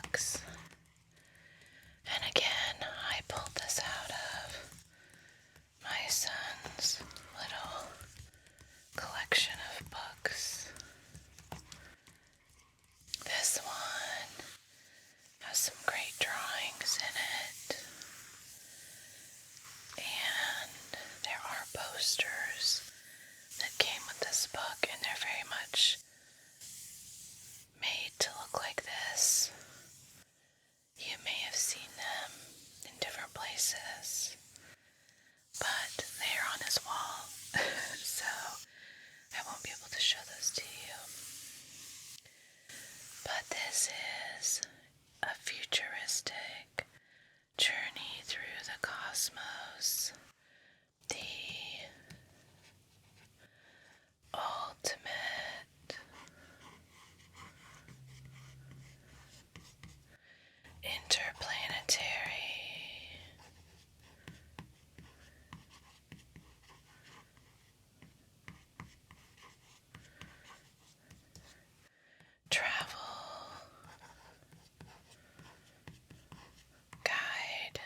books. And again, I pulled this out of my son's little collection of books. This one has some great drawings in it. And there are posters that came with this book, and they're very much made to look like this. You may have seen them in different places, but they are on his wall, so I won't be able to show those to you. But this is a futuristic journey through the cosmos, the ultimate interplanetary travel guide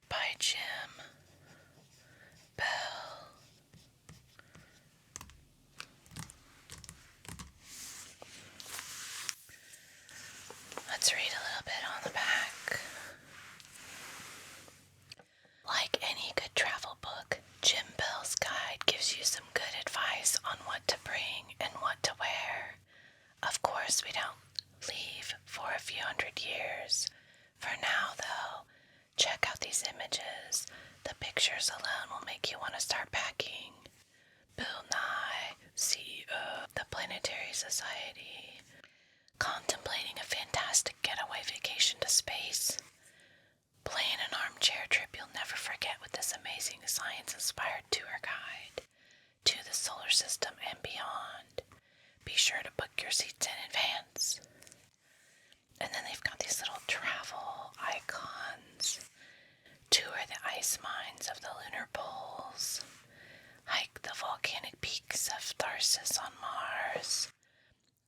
by Jim Bell. Let's read a little bit on the back. Like any good travel book, Jim Bell's guide gives you some good advice on what to bring and what to wear. Of course, we don't leave for a few hundred years. For now, though, check out these images. The pictures alone will make you want to start packing. Bill Nye, CEO of the Planetary Society, contemplating a fantastic getaway vacation to space. Plan an armchair trip you'll never forget with this amazing science-inspired tour guide to the solar system and beyond. Be sure to book your seats in advance. And then they've got these little travel icons. Tour the ice mines of the lunar poles. Hike the volcanic peaks of Tharsis on Mars.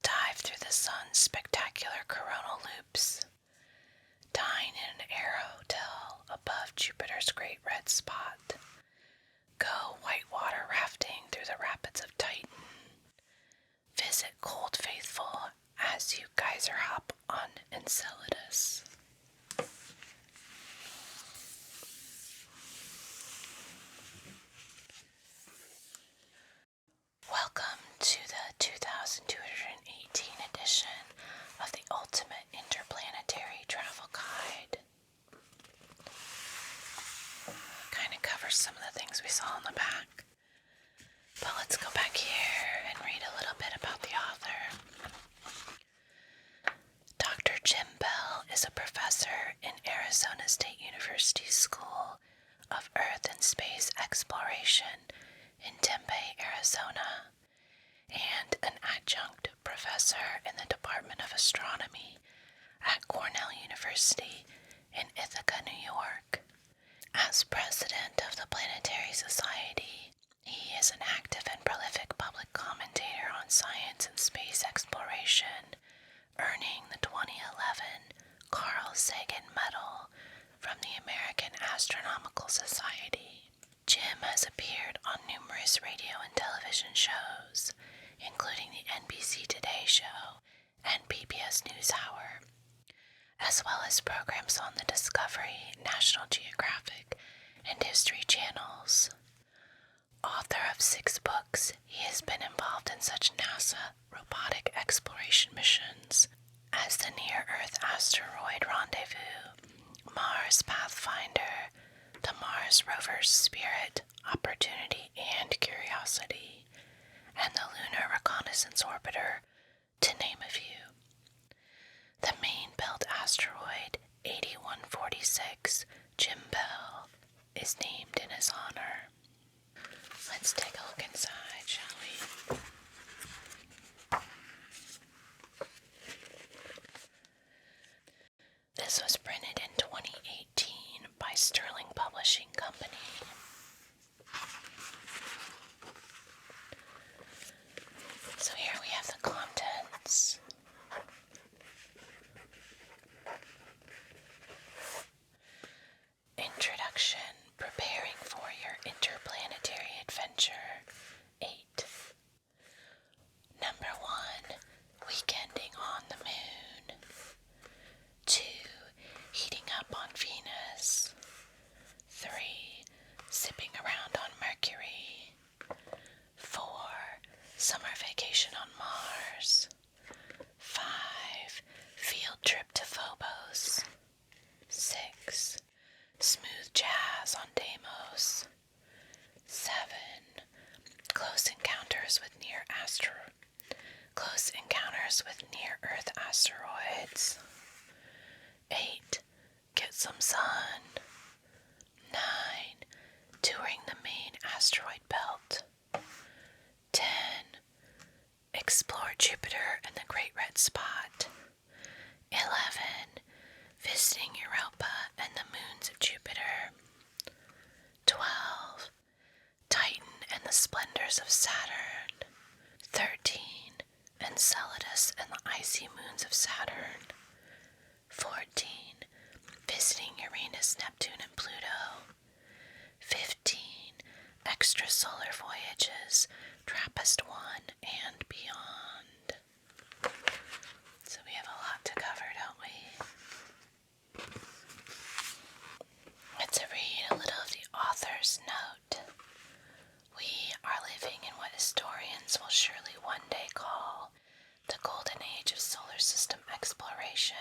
Dive through the sun's spectacular coronal loops. Dine in an air hotel above Jupiter's Great Red Spot. Go whitewater rafting through the rapids of Titan. Visit Cold Faithful as you geyser hop on Enceladus. Welcome to the 2218 edition of the Ultimate Interplanetary Travel Guide. Kind of covers some of the things we saw on the back. But let's go back here and read a little bit about the author. Dr. Jim Bell is a professor in Arizona State University School of Earth and Space Exploration in Tempe, Arizona, and an adjunct professor in the Department of Astronomy at Cornell University in Ithaca, New York. As president of the Planetary Society, he is an active and prolific public commentator on science and space exploration, earning the 2011 Carl Sagan Medal from the American Astronomical Society. Jim has appeared on numerous radio and television shows, including the NBC Today Show and PBS NewsHour, as well as programs on the Discovery, National Geographic, and History channels. Author of 6 books, he has been involved in such NASA robotic exploration missions as the Near-Earth Asteroid Rendezvous, Mars Pathfinder, the Mars rovers Spirit, Opportunity, and Curiosity, and the Lunar Reconnaissance Orbiter, to name a few. The main-belt asteroid 8146, Jim Bell, is named in his honor. Let's take a look inside, shall we? This was printed in 2018 by Sterling Publishing Company. So here we have the contents. asteroids. 8. Get some sun. 9. Touring the main asteroid belt. 10. Explore Jupiter and the Great Red Spot. 11. Visiting Europa and the moons of Jupiter. 12. Titan and the splendors of Saturn. 13. Enceladus and the icy moons of Saturn. 14. Visiting Uranus, Neptune, and Pluto. 15. Extrasolar voyages, TRAPPIST-1 and beyond. So we have a lot to cover, don't we? Let's read a little of the author's note. We are living in what historians will surely one day call the golden age of solar system exploration.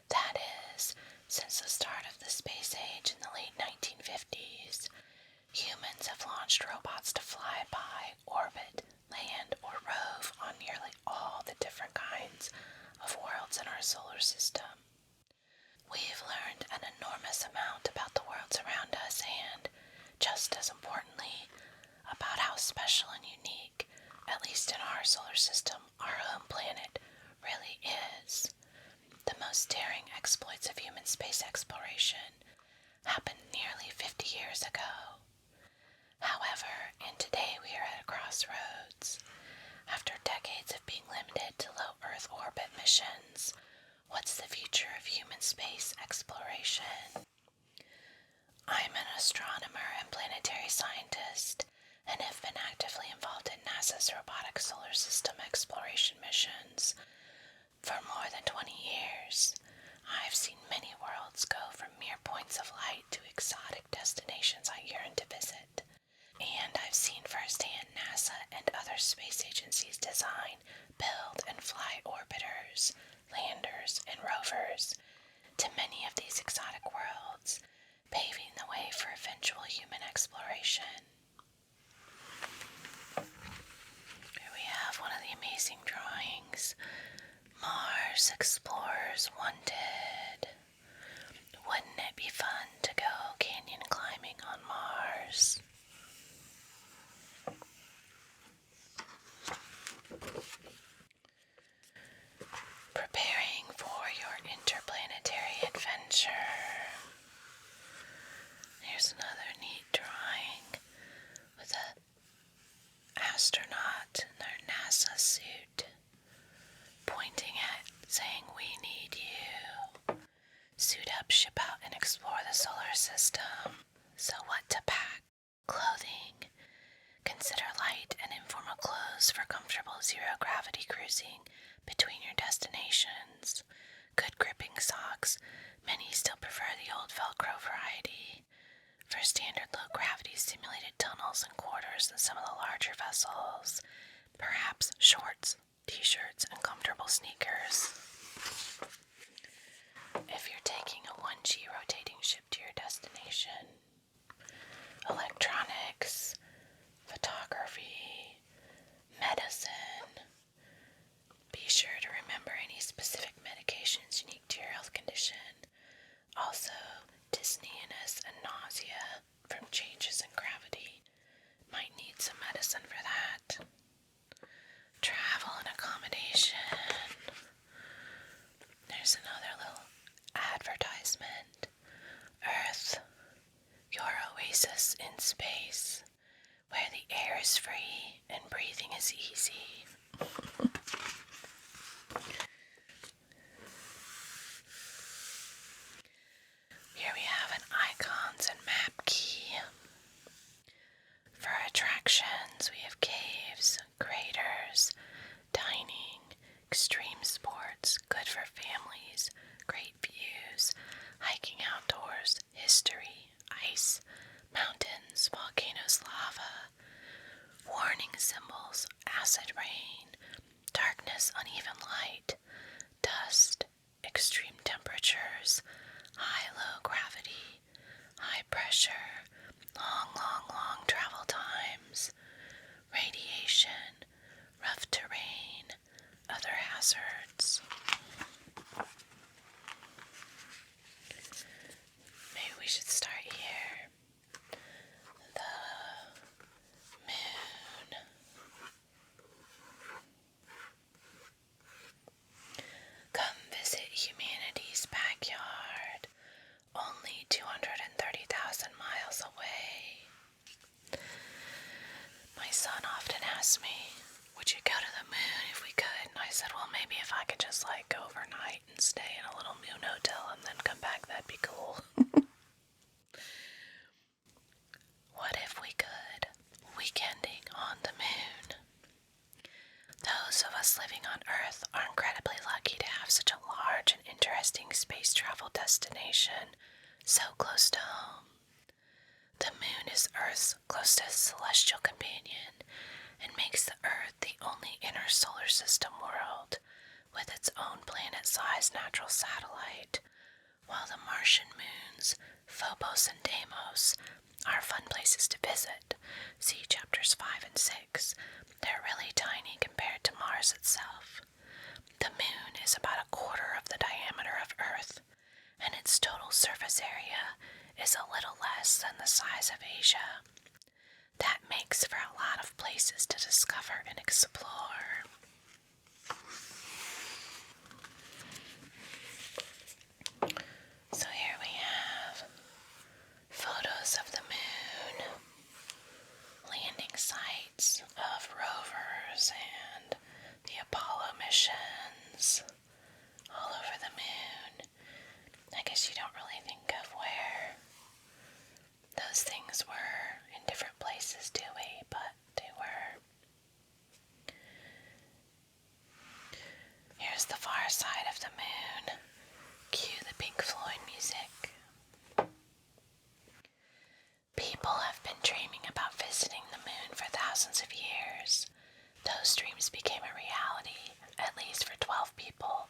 That is, since the start of the space age in the late 1950s, humans have launched robots to fly by, orbit, land, or rove on nearly all the different kinds of worlds in our solar system. We've learned an enormous amount about the worlds around us and, just as importantly, about how special and unique, at least in our solar system, our home planet really is. The most daring exploits of human space exploration happened nearly 50 years ago. However, today we are at a crossroads. After decades of being limited to low Earth orbit missions, what's the future of human space exploration? I'm an astronomer and planetary scientist, and have been actively involved in NASA's robotic solar system exploration missions for more than 20 years. I've seen many worlds go from mere points of light to exotic destinations I yearn to visit. And I've seen firsthand NASA and other space agencies design, build, and fly orbiters, landers, and rovers to many of these exotic worlds, paving the way for eventual human exploration. Here we have one of the amazing drawings. Mars Explorers Wanted. Wouldn't it be fun to go canyon climbing on Mars? Preparing for your interplanetary adventure. Here's another neat drawing with an astronaut in their NASA suit pointing at, saying, "We need you. Suit up, ship out, and explore the solar system." So what to pack? Clothing. Consider light and informal clothes for comfortable zero-gravity cruising between your destinations. Good gripping socks. Many still prefer the old Velcro variety. For standard low-gravity simulated tunnels and quarters in some of the larger vessels. Perhaps shorts, t-shirts, and comfortable sneakers. If you're taking a 1G rotating ship to your destination. Electronics, photography, medicine. Be sure to remember any specific medications unique to your health condition. Also, dizziness and nausea from changes in gravity. Might need some medicine for that. Travel and accommodation. There's another little advertisement. Earth, your oasis in space, where the air is free and breathing is easy. Here we have an icons and map key. For attractions, we have caves, craters, dining, extreme sports, good for families, great views, hiking outdoors, history, ice, mountains, volcanoes, lava, warning symbols, acid rain, darkness, uneven light, dust, extreme temperatures, high-low gravity, high pressure, long travel times, radiation, rough terrain, other hazards. maybe if I could just like go overnight and stay in a little moon hotel and then come back, that'd be cool. What if we could? Weekending on the moon. Those of us living on Earth are incredibly lucky to have such a large and interesting space travel destination so close to home. The moon is Earth's closest celestial companion and makes the Earth the only inner solar system world with its own planet-sized natural satellite, while the Martian moons, Phobos and Deimos, are fun places to visit. See chapters 5 and 6. They're really tiny compared to Mars itself. The moon is about a quarter of the diameter of Earth, and its total surface area is a little less than the size of Asia. That makes for a lot of places to discover and explore. So here we have photos of the moon, landing sites of rovers and the Apollo missions all over the moon. I guess you don't really think of where those things were in different places, do we? But they were. Here's the far side of the moon. Cue the Pink Floyd music. People have been dreaming about visiting the moon for thousands of years. Those dreams became a reality, at least for 12 people,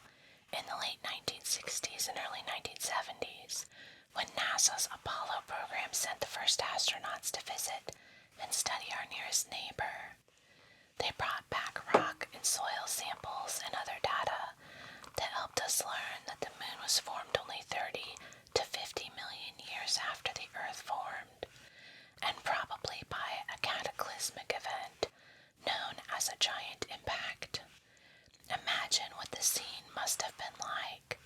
in the late 1960s and early 1970s, when NASA's Apollo program sent the first astronauts to visit and study our nearest neighbor. They brought back rock and soil samples and other data that helped us learn that the moon was formed only 30 to 50 million years after the Earth formed, and probably by a cataclysmic event known as a giant impact. Imagine what the scene must have been like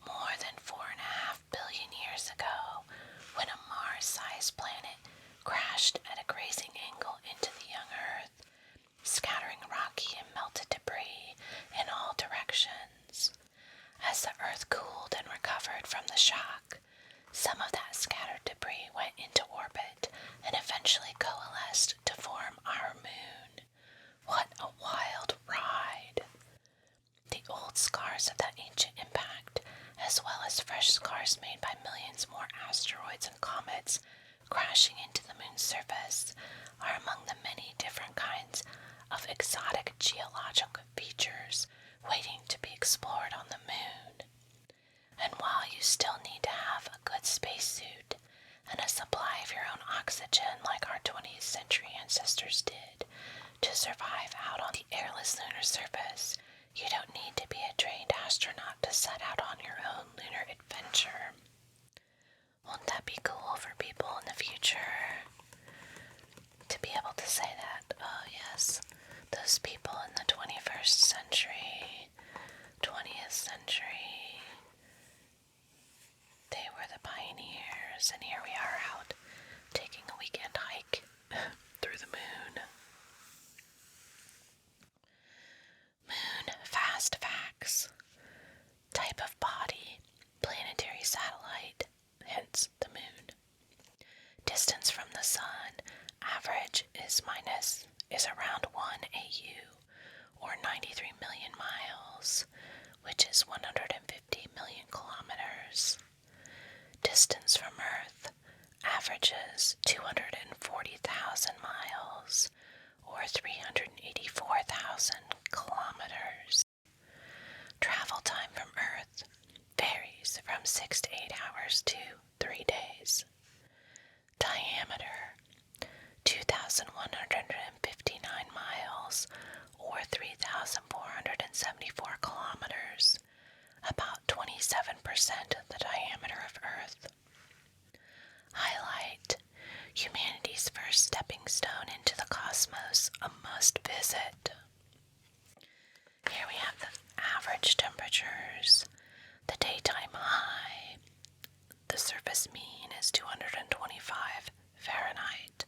more than 4.5 billion years ago, when a Mars-sized planet crashed at a grazing angle into the young Earth, scattering rocky and melted debris in all directions. As the Earth cooled and recovered from the shock, some of that scattered debris went into orbit and eventually coalesced to form our moon. What a wild ride! The old scars of that ancient impact, as well as fresh scars made by millions more asteroids and comets crashing into the moon's surface, are among the many different kinds of exotic geological features waiting to be explored on the moon. And while you still need to have a good spacesuit and a supply of your own oxygen like our 20th century ancestors did to survive out on the airless lunar surface, you don't need to be a trained astronaut to set out on your own lunar adventure. Won't that be cool for people in the future to be able to say that? Oh yes, those people in the 21st century, 20th century, they were the pioneers, and here we are out taking a weekend hike through the moon. Moon fast facts. Type of body, planetary satellite, hence the moon. Distance from the sun, average is around 1 AU, or 93 million miles, which is 150 million kilometers. Distance from Earth averages 240,000 miles, or 384,000 kilometers. Travel time from Earth varies from 6 to 8 hours to 3 days. Diameter 2,159 miles, or 3,474 kilometers, about 27% of the diameter of Earth. Highlight: humanity's first stepping stone into the cosmos, a must visit. Here we have the average temperatures. The daytime high, the surface mean is 225 Fahrenheit,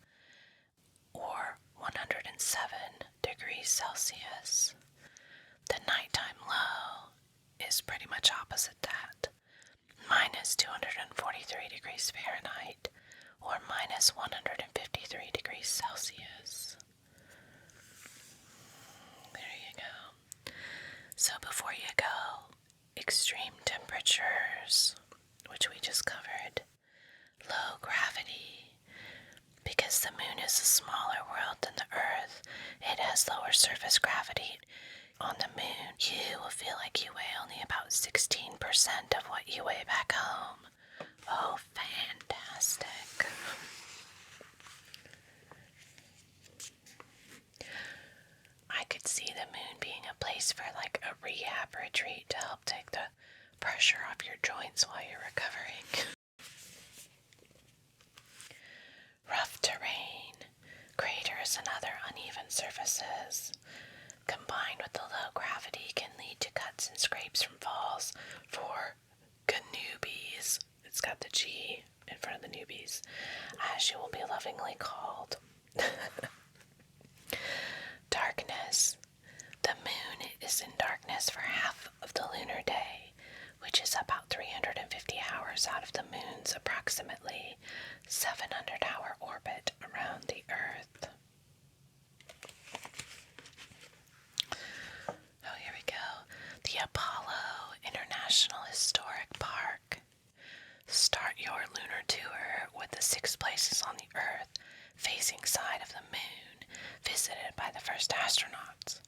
or 107 degrees Celsius. The nighttime low is pretty much opposite that. Minus 243 degrees Fahrenheit, or minus 153 degrees Celsius. There you go. So before you go, extreme temperatures, which we just covered, low gravity, because the moon is a smaller world than the Earth, it has lower surface gravity. On the moon, you will feel like you weigh only about 16% of what you weigh back home. Oh, fantastic. I could see the moon being a place for like a rehab retreat to help take the pressure off your joints while you're recovering. Rough terrain, craters and other uneven surfaces, combined with the low gravity, can lead to cuts and scrapes from falls for newbies. It's got the G in front of the newbies, as you will be lovingly called. Darkness. The moon is in darkness for half of the lunar day, which is about 350 hours out of the moon's approximately 700-hour orbit around the Earth. Oh, here we go. The Apollo International Historic Park. Start your lunar tour with the 6 places on the Earth facing side of the moon visited by the first astronauts.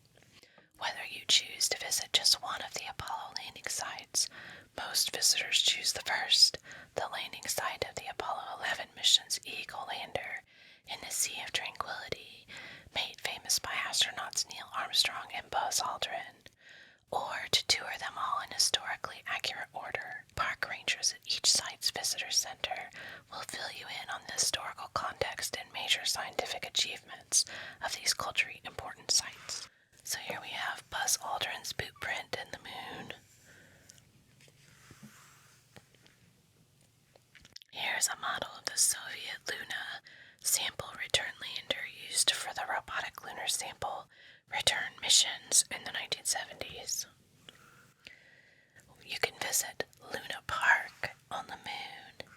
Whether you choose to visit just one of the Apollo landing sites, most visitors choose the first, the landing site of the Apollo 11 mission's Eagle lander in the Sea of Tranquility, made famous by astronauts Neil Armstrong and Buzz Aldrin, or to tour them all in historically accurate order. Park rangers at each site's visitor center will fill you in on the historical context and major scientific achievements of these culturally important sites. So here we have Buzz Aldrin's boot print in the moon. Here's a model of the Soviet Luna sample return lander used for the robotic lunar sample return missions in the 1970s. You can visit Luna Park on the moon.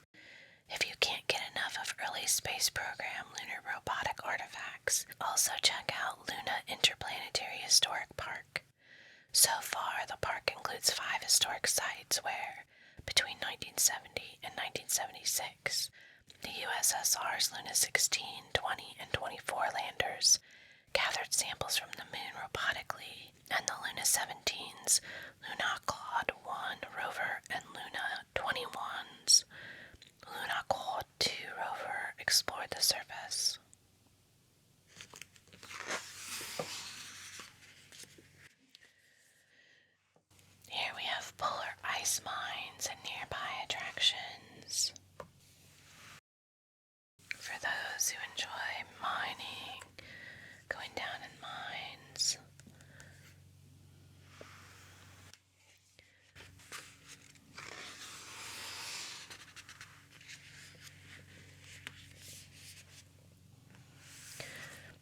If you can't get enough of early space program lunar robotic artifacts, also check out Luna Interplanetary Historic Park. So far, the park includes 5 historic sites where, between 1970 and 1976, the USSR's Luna 16, 20, and 24 landers gathered samples from the moon robotically, and the Luna 17's Lunokhod 1 rover and Luna 21's Lunokhod 2 rover explored the surface. Here we have polar ice mines and nearby attractions. For those who enjoy mining, going down in mines.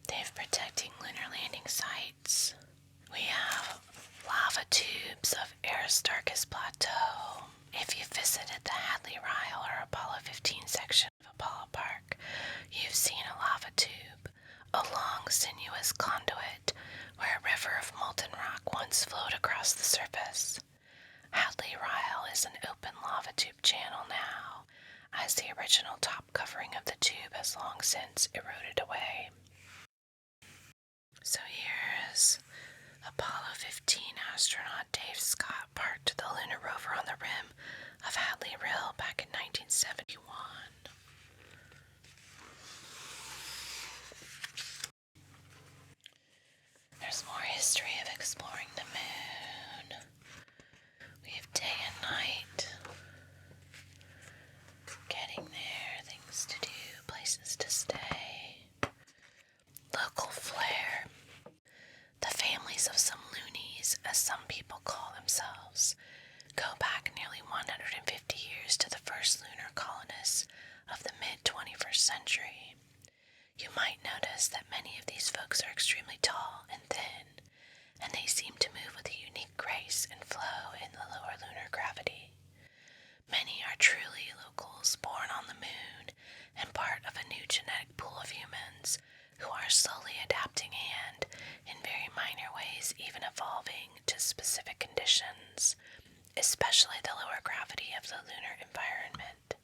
They've protecting lunar landing sites. We have lava tubes of Aristarchus Plateau. If you visited the Hadley Ryle or Apollo 15 section of Apollo Park, you've seen a lava tube, a long sinuous conduit where a river of molten rock once flowed across the surface. Hadley Ryle is an open lava tube channel now, as the original top covering of the tube has long since eroded away. So here's Apollo 15 astronaut Dave Scott parked the lunar rover on the rim of Hadley Ryle back in 1971. There's more history of exploring the moon. We have day and night. Getting there, things to do, places to stay. Local flair. The families of some loonies, as some people call themselves, go back nearly 150 years to the first lunar colonists of the mid-21st century. You might notice that many of these folks are extremely tall and thin, and they seem to move with a unique grace and flow in the lower conditions, especially the lower gravity of the lunar environment.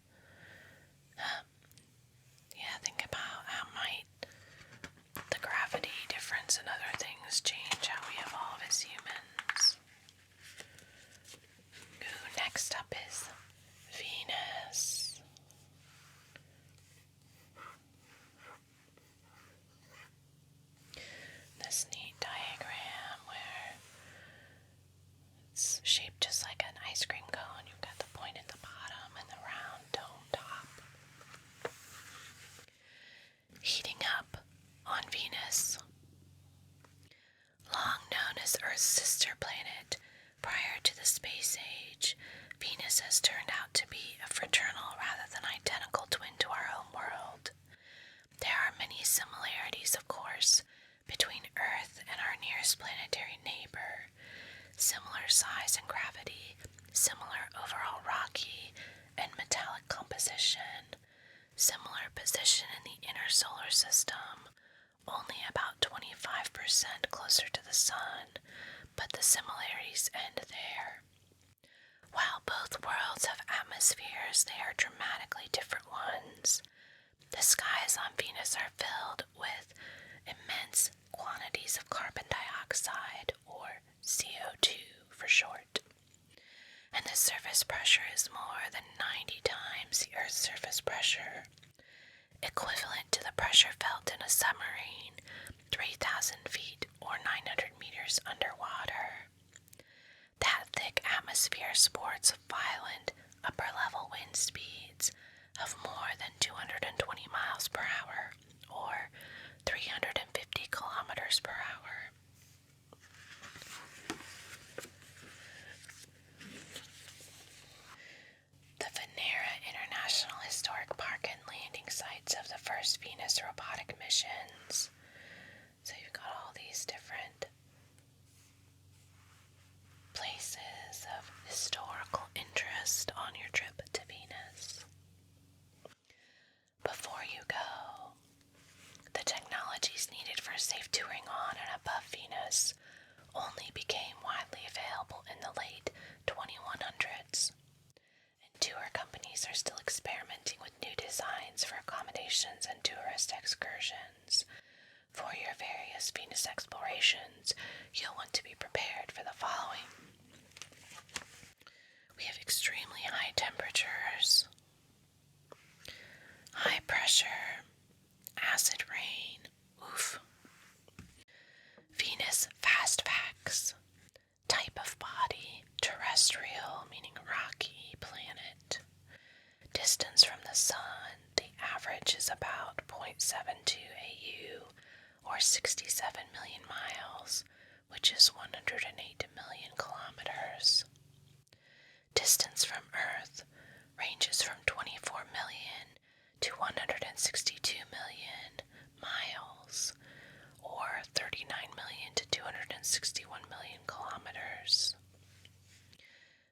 Think about how might the gravity difference and other things change how we evolve as humans. Next up is Venus. This neat diagram where it's shaped just like an ice cream cone. You've got the point at the bottom and the round dome top. Heating up on Venus. Long known as Earth's sister planet, prior to the space age, Venus has turned out to be a fraternal rather than identical twin to our home world. There are many similarities, of course, between Earth and our nearest planetary neighbor. Similar size and gravity, similar overall rocky and metallic composition, similar position in the inner solar system, only about 25% closer to the sun, but the similarities end there. While both worlds have atmospheres, they are dramatically different ones. The skies on Venus are filled with immense quantities of carbon dioxide, or CO2 for short. And the surface pressure is more than 90 times the Earth's surface pressure, equivalent to the pressure felt in a submarine 3,000 feet or 900 meters underwater. That thick atmosphere sports violent upper-level wind speeds of more than 220 miles per hour or 350 kilometers per hour. The Venera International Historic Park and landing sites of the first Venus robotic missions. So you've got all these different places of historical interest on your trip to Venus. Before you go, the technologies needed for safe touring on and above Venus only became widely available in the late 2100s. Tour companies are still experimenting with new designs for accommodations and tourist excursions. For your various Venus explorations, you'll want to be prepared for the following. We have extremely high temperatures, high pressure, acid rain, Venus fast facts, type of body, terrestrial, meaning rocky planet. Distance from the sun, the average is about 0.72 AU, or 67 million miles, which is 108 million kilometers. Distance from Earth ranges from 24 million to 162 million miles, or 39 million to 261 million kilometers.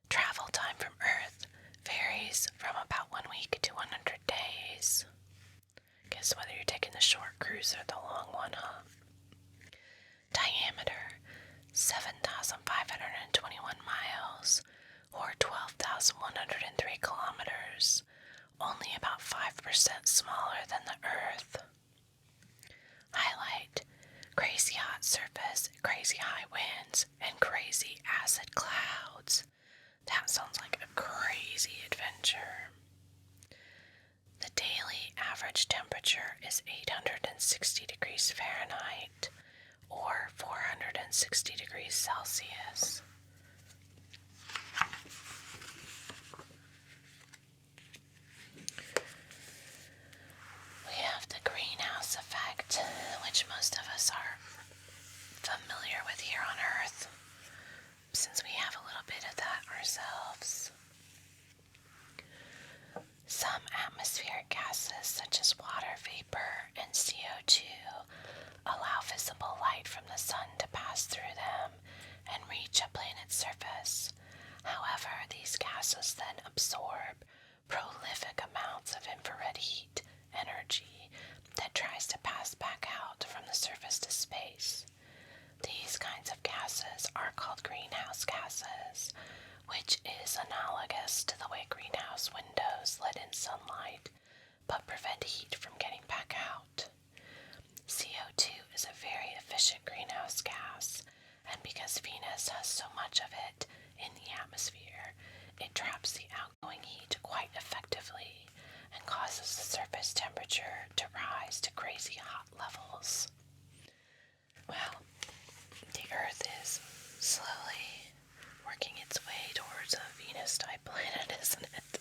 Travel time from Earth varies from about 1 week to 100 days. Guess whether you're taking the short cruise or the long one, huh? Diameter, 7,521 miles, or 12,103 kilometers, only about 5% smaller than the Earth. Highlight, crazy hot surface, crazy high winds, and crazy acid clouds. That sounds like a crazy adventure. The daily average temperature is 860 degrees Fahrenheit, or 460 degrees Celsius. We have the greenhouse effect, which most of us are familiar with here on Earth, since we have a little bit of that ourselves. Some atmospheric gases, such as water vapor and CO2, allow visible light from the sun to pass through them and reach a planet's surface. However, these gases then absorb prolific amounts of infrared heat energy that tries to pass back out from the surface to space. These kinds of gases are called greenhouse gases. which is analogous to the way greenhouse windows let in sunlight but prevent heat from getting back out. CO2 is a very efficient greenhouse gas, and because Venus has so much of it in the atmosphere, it traps the outgoing heat quite effectively and causes the surface temperature to rise to crazy hot levels. Well, the Earth is slowly working its way towards a Venus-type planet, isn't it?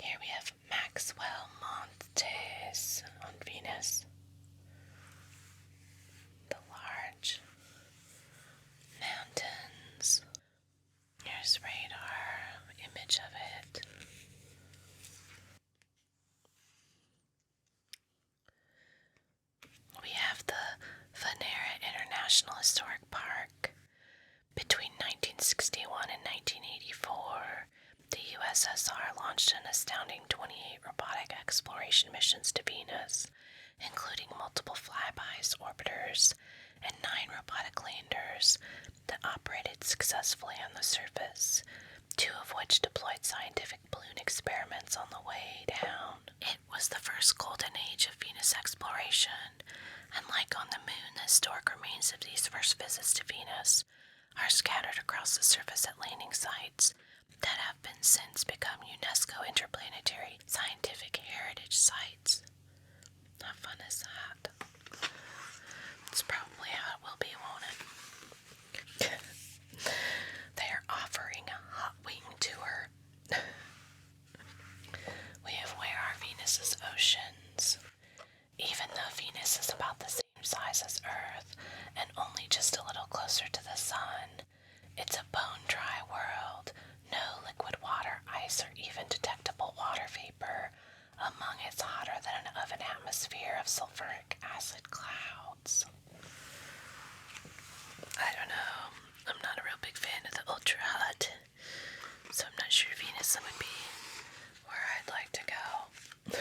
Here we have Maxwell Montes on Venus. The large mountains. Here's radar image of it. We have the Venera International Historic Park. Between 1961 and 1984, the USSR launched an astounding 28 robotic exploration missions to Venus, including multiple flybys, orbiters, and 9 robotic landers that operated successfully on the surface, 2 of which deployed scientific balloon experiments on the way down. It was the first golden age of Venus exploration, and like on the moon, the historic remains of these first visits to Venus are scattered across the surface at landing sites that have been since become UNESCO Interplanetary Scientific Heritage Sites. How fun is that? It's probably how it will be, won't it? They are offering a hot wing tour. We have Where Are Venus's Oceans? Even though Venus is about the same size as Earth and only just a little closer to the sun, it's a bone-dry world, no liquid water, ice, or even detectable water vapor among its hotter than an oven atmosphere of sulfuric acid clouds. I don't know, I'm not a real big fan of the ultra hot, so I'm not sure Venus would be where I'd like to go.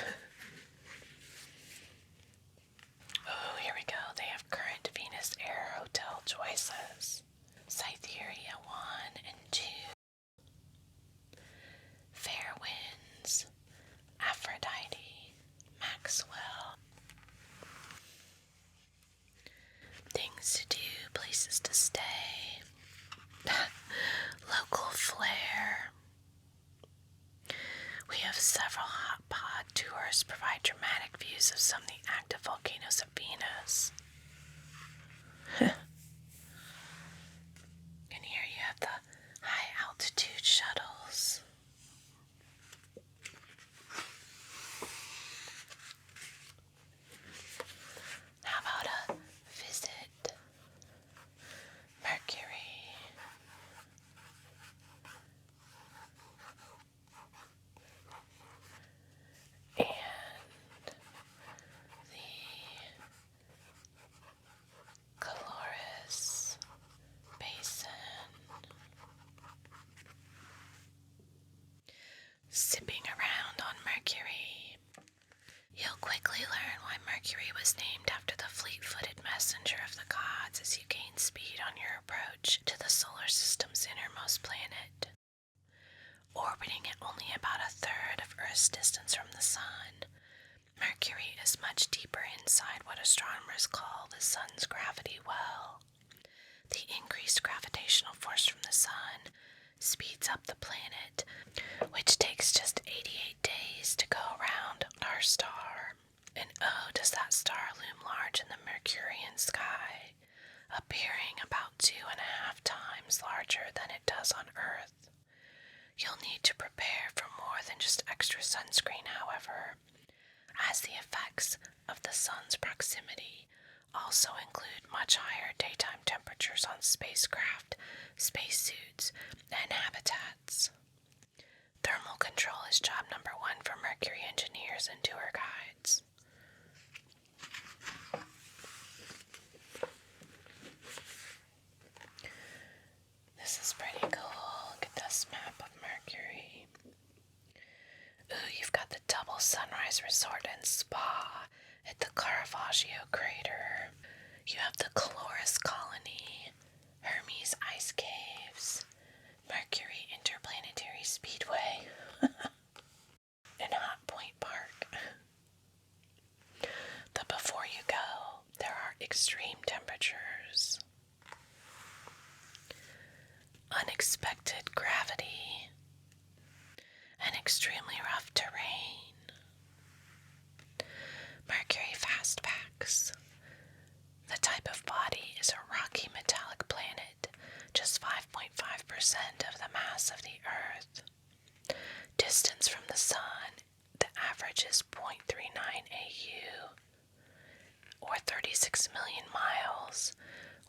Oh, here we go. They have current Venus Air Hotel choices. Cytherea 1 and 2. Fair Winds. Aphrodite. Maxwell. Things to do, places to stay. Local flair. We have several hot pod tours provide dramatic views of some of the active volcanoes of Venus. And here you have the high altitude shuttles. How about a visit Mercury? And the Calorus Basin. Sipping around on Mercury. You'll quickly learn why Mercury was named after the fleet-footed messenger of the gods as you gain speed on your approach to the solar system's innermost planet. Orbiting at only about a third of Earth's distance from the Sun, Mercury is much deeper inside what astronomers call the Sun's gravity well. The increased gravitational force from the Sun speeds up the planet, which takes just 88 days to go around our star. And oh, does that star loom large in the Mercurian sky, appearing about 2.5 times larger than it does on Earth. You'll need to prepare for more than just extra sunscreen, however, as the effects of the sun's proximity also include much higher daytime temperatures on spacecraft, spacesuits, and habitats. Thermal control is job number 1 for Mercury engineers and tour guides. This is pretty cool. Look at this map of Mercury. Ooh, you've got the double sunrise resort and spa at the Caravaggio crater. You have the Calorus colony, Hermes ice caves, unexpected gravity, and extremely rough terrain. Mercury fast facts. The type of body is a rocky metallic planet, just 5.5% of the mass of the Earth. Distance from the Sun, the average is 0.39 AU, or 36 million miles,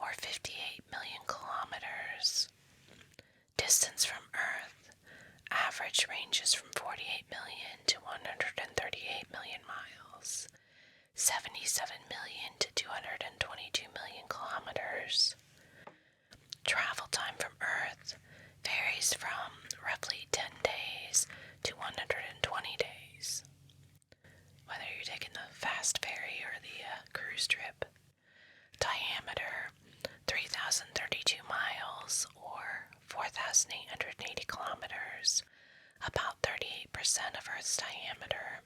or 58 million kilometers. Distance from Earth, average ranges from 48 million to 138 million miles, 77 million to 222 million kilometers. Travel time from Earth varies from roughly 10 days to 120 days, whether you're taking the fast ferry or the cruise trip. Diameter, 3,032 miles or 4,880 kilometers, about 38% of Earth's diameter.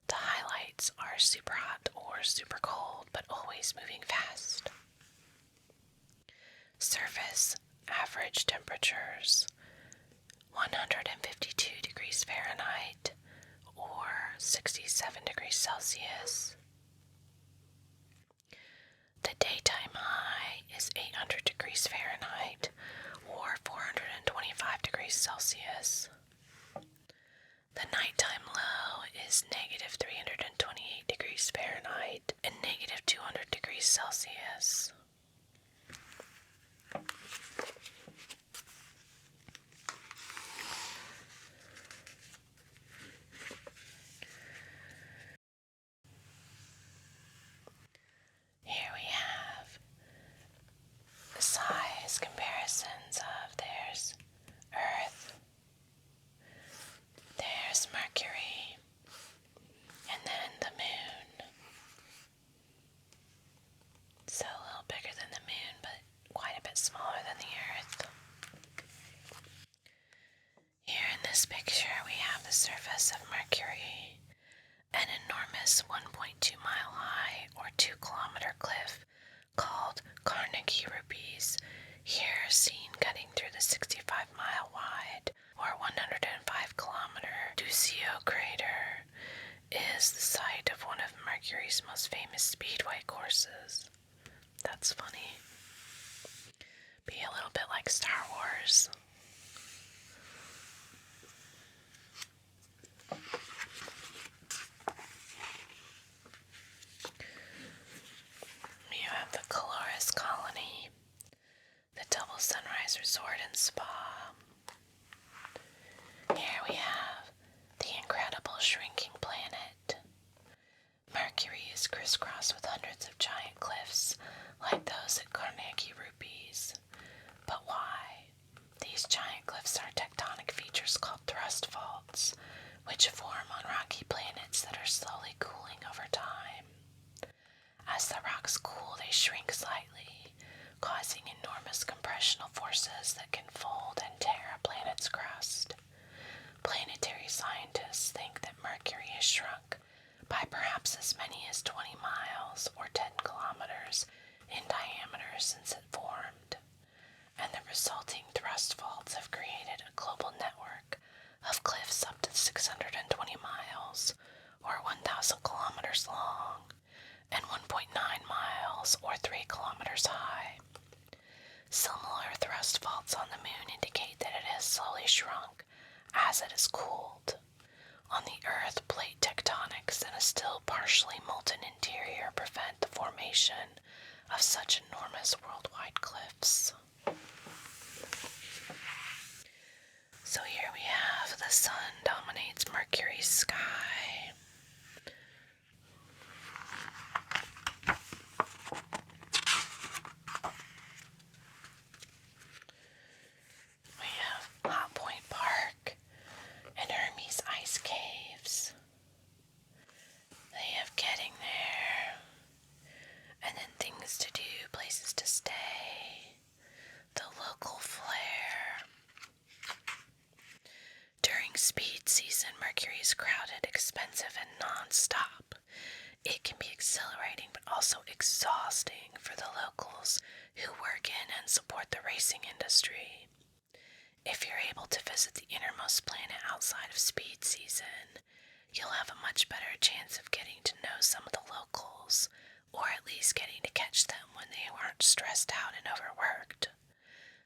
The highlights are super hot or super cold, but always moving fast. Surface average temperatures, 152 degrees Fahrenheit or 67 degrees Celsius. The daytime high is 800 degrees Fahrenheit or 425 degrees Celsius. The nighttime low is negative 328 degrees Fahrenheit and negative 200 degrees Celsius. Here we have the size comparisons of there's Earth, there's Mercury, and then the Moon. So a little bigger than the Moon, but quite a bit smaller than the Earth. Here in this picture we have the surface of Mercury, an enormous 1.2 mile high or 2-kilometer cliff called Carnegie Rupees, here seen cutting through the 65-mile wide or 105-kilometer Duccio crater, is the site of one of Mercury's most famous speedway courses. That's funny. Be a little bit like Star Wars. You have the Caloris Colony, the Double Sunrise Resort and Spa. Here we have the incredible shrinking planet. Mercury is crisscrossed with hundreds of giant cliffs like those at Carnegie Rupees. But why? These giant cliffs are tectonic features called thrust faults, which form on rocky planets that are slowly cooling over time. As the rocks cool, they shrink slightly, causing enormous compressional forces that can fold and tear a planet's crust. Planetary scientists think that Mercury has shrunk by perhaps as many as 20 miles or 10 kilometers in diameter since it formed, and the resulting thrust faults have created a global network of cliffs up to 620 miles or 1,000 kilometers long and 1.9 miles or 3 kilometers high. Similar thrust faults on the Moon indicate that it has slowly shrunk as it has cooled. On the Earth, plate tectonics and a still partially molten interior prevent the formation of such enormous worldwide cliffs. So here we have the Sun dominates Mercury's sky. We have Hot Point Park and Hermes Ice Caves. They have getting there, and then things to do, places to stay, the local flair. During speed season, Mercury is crowded, expensive, and non-stop. It can be exhilarating but also exhausting for the locals who work in and support the racing industry. If you're able to visit the innermost planet outside of speed season, you'll have a much better chance of getting to know some of the locals, or at least getting to catch them when they aren't stressed out and overworked.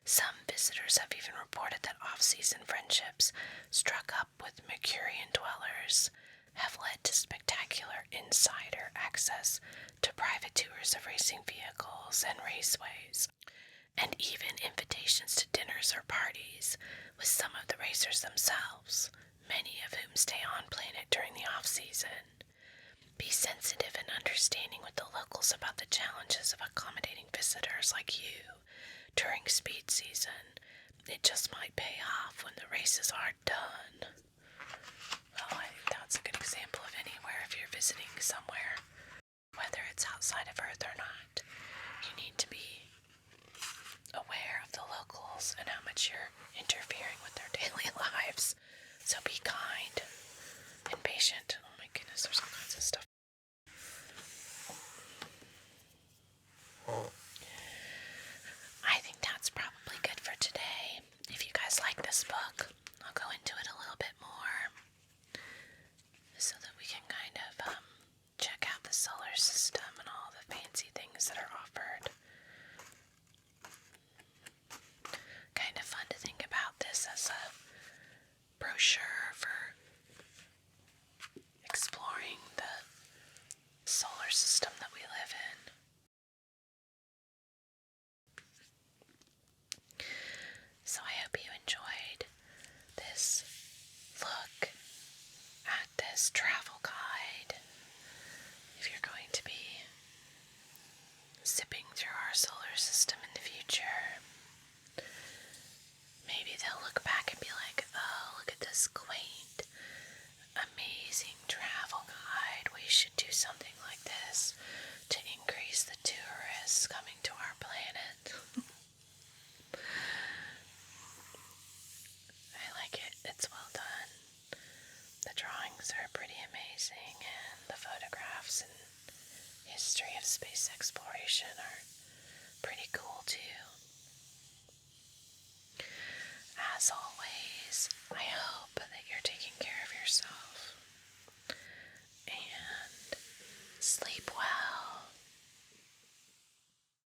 Some visitors have even reported that off-season friendships struck up with Mercurian dwellers have led to spectacular insider access to private tours of racing vehicles and raceways, and even invitations to dinners or parties with some of the racers themselves, many of whom stay on planet during the off-season. Be sensitive and understanding with the locals about the challenges of accommodating visitors like you during speed season. It just might pay off when the races are done. Well, I think that's a good example of anywhere if you're visiting somewhere, whether it's outside of Earth or not. You need to be aware of the locals and how much you're interfering with their daily lives. So be kind and patient. Oh my goodness, there's all kinds of stuff. I think that's probably good for today. If you guys like this book, I'll go into it a little bit more so that we can kind of check out the solar system and all the fancy things that are offered. Kind of fun to think about this as a brochure for exploring the solar system that we live in. So I hope you enjoyed this look at this travel guide. If you're going to be zipping through our solar system in the future, maybe they'll look back and be like, oh, look at this quaint, amazing travel guide. We should do something like this to increase the tourists coming to our planet. I like it. It's well done. The drawings are pretty amazing, and the photographs and history of space exploration are pretty cool too. As always, I hope that you're taking care of yourself